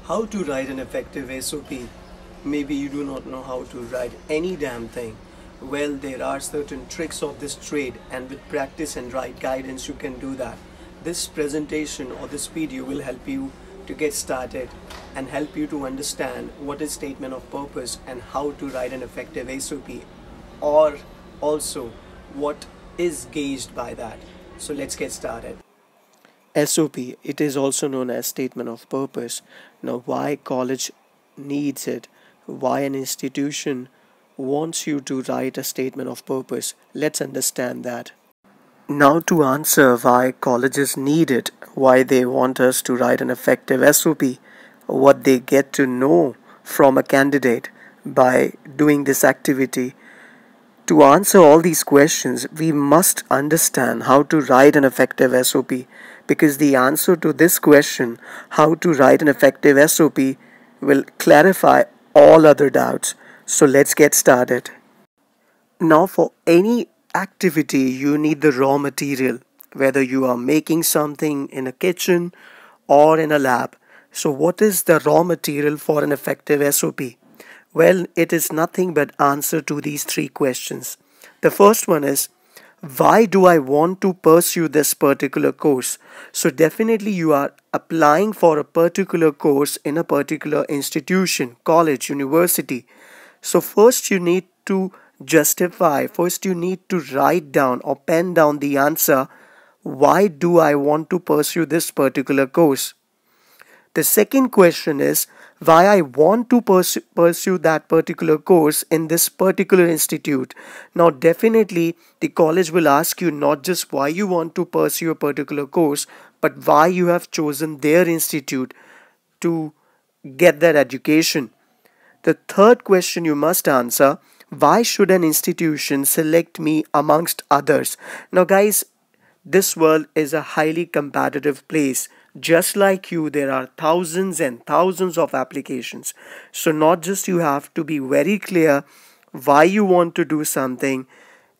How to write an effective SOP? Maybe you do not know how to write any damn thing. Well, there are certain tricks of this trade, and with practice and right guidance, you can do that. This presentation or this video will help you to get started and help you to understand what is statement of purpose and how to write an effective SOP, or also what is gauged by that. So let's get started. SOP, it is also known as statement of purpose. Now, why college needs it, why an institution wants you to write a statement of purpose, let's understand that. Now, to answer why colleges need it, why they want us to write an effective SOP, what they get to know from a candidate by doing this activity. To answer all these questions, we must understand how to write an effective SOP, because the answer to this question, how to write an effective SOP, will clarify all other doubts. So let's get started. Now, for any activity, you need the raw material, whether you are making something in a kitchen or in a lab. So what is the raw material for an effective SOP? Well, it is nothing but answer to these three questions. The first one is, why do I want to pursue this particular course? So definitely you are applying for a particular course in a particular institution, college, university. So first you need to justify, first you need to write down or pen down the answer, why do I want to pursue this particular course? The second question is, why I want to pursue that particular course in this particular institute. Now, definitely the college will ask you not just why you want to pursue a particular course, but why you have chosen their institute to get that education. The third question you must answer, why should an institution select me amongst others? Now, guys, this world is a highly competitive place. Just like you, there are thousands and thousands of applications. So not just you have to be very clear why you want to do something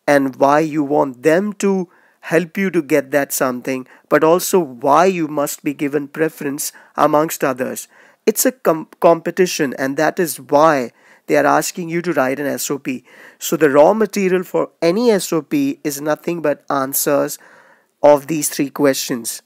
and why you want them to help you to get that something, but also why you must be given preference amongst others. It's a competition, and that is why they are asking you to write an SOP. So the raw material for any SOP is nothing but answers of these three questions.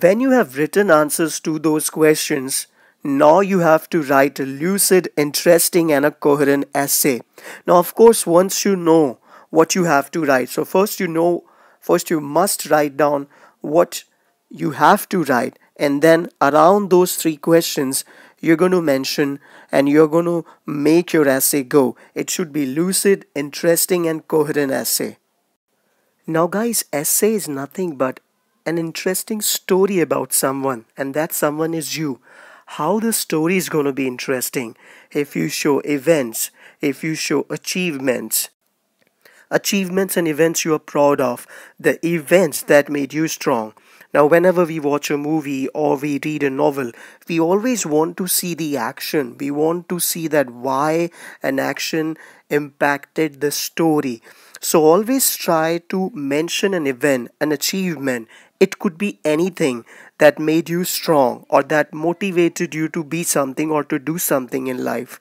When you have written answers to those questions, now you have to write a lucid, interesting and a coherent essay. Now, of course, once you know what you have to write, so first you must write down what you have to write, and then around those three questions, you're going to mention and you're going to make your essay go. It should be lucid, interesting and coherent essay. Now, guys, essay is nothing but an interesting story about someone, and that someone is you. How the story is going to be interesting if you show events, if you show achievements and events you are proud of, the events that made you strong. Now, whenever we watch a movie or we read a novel, we always want to see the action. We want to see that why an action impacted the story. So always try to mention an event, an achievement. It could be anything that made you strong or that motivated you to be something or to do something in life.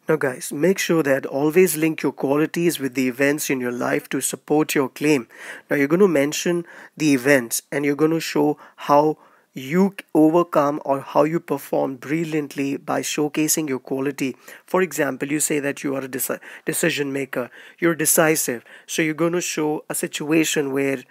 Now, guys, make sure that always link your qualities with the events in your life to support your claim. Now, you're going to mention the events and you're going to show how you overcome or how you perform brilliantly by showcasing your quality. For example, you say that you are a decision maker, you're decisive. So you're going to show a situation where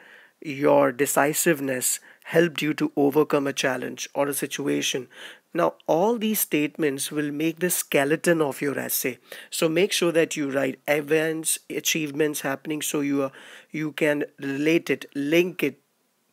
your decisiveness helped you to overcome a challenge or a situation. Now, all these statements will make the skeleton of your essay. So make sure that you write events, achievements happening, so you can relate it, link it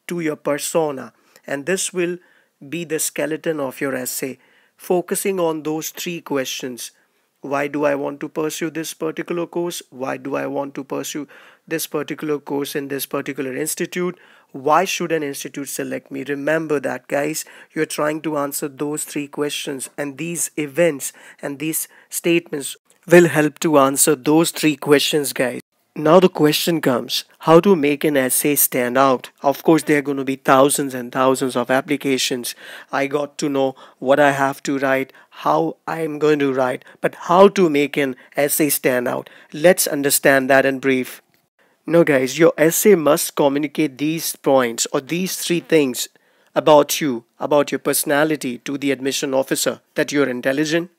to your persona. And this will be the skeleton of your essay, focusing on those three questions. Why do I want to pursue this particular course? Why do I want to pursue this particular course in this particular institute? Why should an institute select me? Remember that, guys. You're trying to answer those three questions, and these events and these statements will help to answer those three questions, guys. Now the question comes, how to make an essay stand out? Of course, there are going to be thousands and thousands of applications. I got to know what I have to write, how I am going to write, but how to make an essay stand out? Let's understand that in brief. No, guys, your essay must communicate these points or these three things about you, about your personality to the admission officer: that you're intelligent,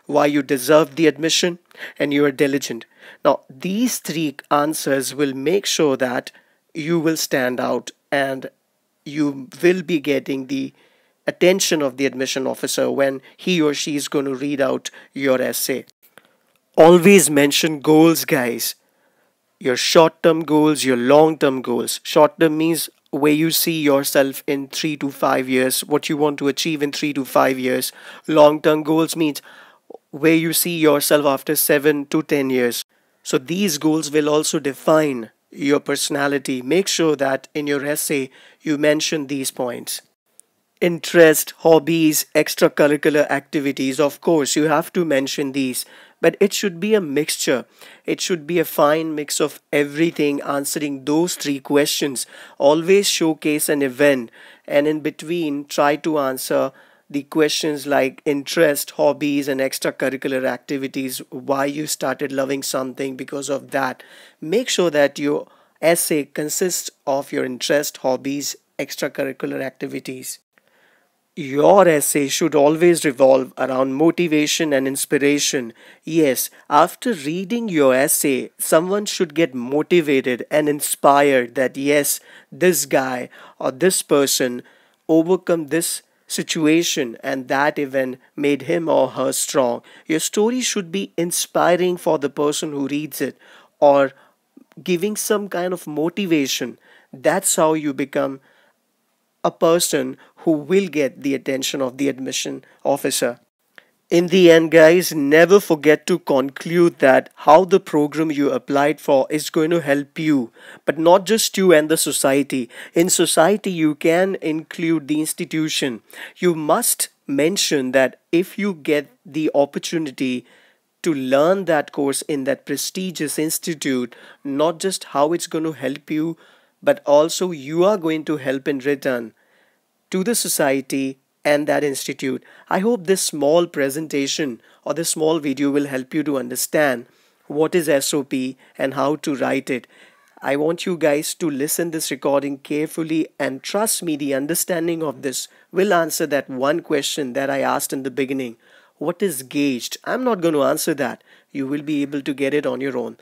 why you deserve the admission, and you are diligent. Now, these three answers will make sure that you will stand out and you will be getting the attention of the admission officer when he or she is going to read out your essay. Always mention goals, guys. Your short term goals, your long term goals. Short term means where you see yourself in 3 to 5 years, what you want to achieve in 3 to 5 years. Long term goals means where you see yourself after 7 to 10 years. So these goals will also define your personality. Make sure that in your essay you mention these points. Interest, hobbies, extracurricular activities, of course, you have to mention these, but it should be a mixture. It should be a fine mix of everything answering those three questions. Always showcase an event, and in between, try to answer the questions like interest, hobbies, and extracurricular activities, why you started loving something because of that. Make sure that your essay consists of your interest, hobbies, extracurricular activities. Your essay should always revolve around motivation and inspiration. Yes, after reading your essay, someone should get motivated and inspired that yes, this guy or this person overcome this situation and that event made him or her strong. Your story should be inspiring for the person who reads it or giving some kind of motivation. That's how you become a person who will get the attention of the admission officer. In the end, guys, never forget to conclude that how the program you applied for is going to help you, but not just you and the society. In society, you can include the institution. You must mention that if you get the opportunity to learn that course in that prestigious institute, not just how it's going to help you, but also you are going to help in return to the society and that institute. I hope this small presentation or this small video will help you to understand what is SOP and how to write it. I want you guys to listen this recording carefully, and trust me, the understanding of this will answer that one question that I asked in the beginning. What is gauged? I'm not going to answer that. You will be able to get it on your own.